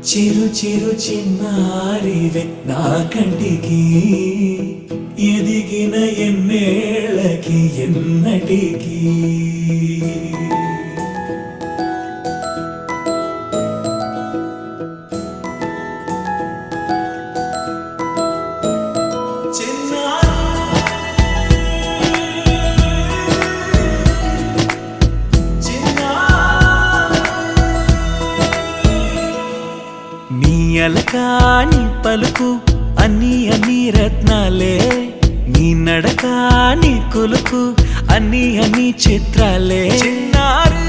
చిరు చిరు చిన్నారివే నా కంటికి ఎదిగిన ఎన్నేళ్ళకి ఎన్నటికి అలకాని పలుకు అన్ని అన్ని రత్నాలే నీ నడక నీ కులుకు అన్ని అన్ని చిత్రాలే చిన్నారు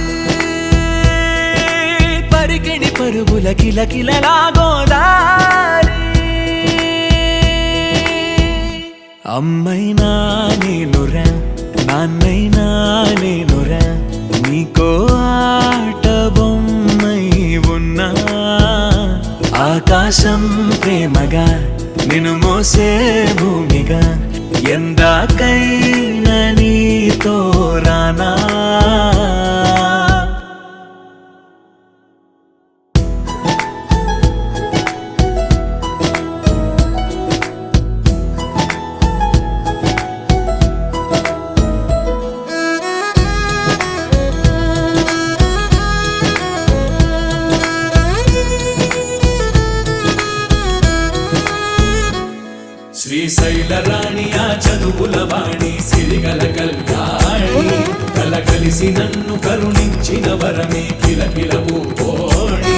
పరికిణి పరుగుల కిలకిలలా గోదారి అమ్మైనా నేనురా నాన్నైనా నేనురా నీకో ఆట బొమ్మై ఉన్నా ఆకాశం ప్రేమగా నిన్ను మోసే భూమిగా ఎందాకైనా నీతో రానా శ్రీశైల రాణి ఆ చదువుల వాణి సిరిగల కళ్యాణి కలగలిసి నన్ను కరుణించిన వరమే కిలకిలవు కోణి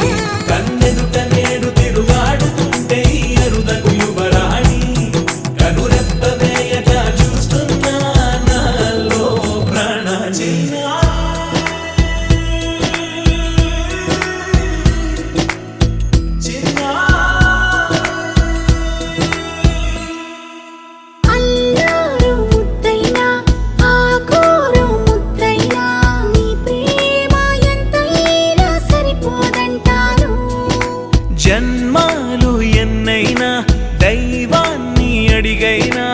కన్నెదుట నేడు తిరుగాడుతుంటే అరుదగు యువరాణి కనురెప్ప వేయక చూస్తున్నా నాలో ప్రాణ జన్మాలు ఎన్నైనా దైవాన్ని అడిగైనా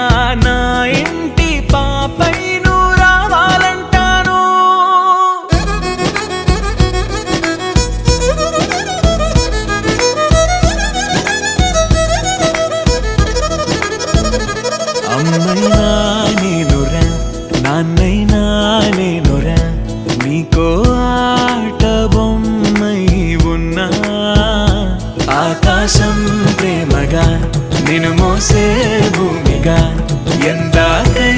నా ఇంటి పాపై నువ్వు రావాలంటాను అమ్మైనా నేనురా నాన్నైనా నేనురా నీకో ఆట బొమ్మై ఉన్నా ఆకాశం ప్రేమగా నిన్ను మోసే భూమిగా ఎందాకై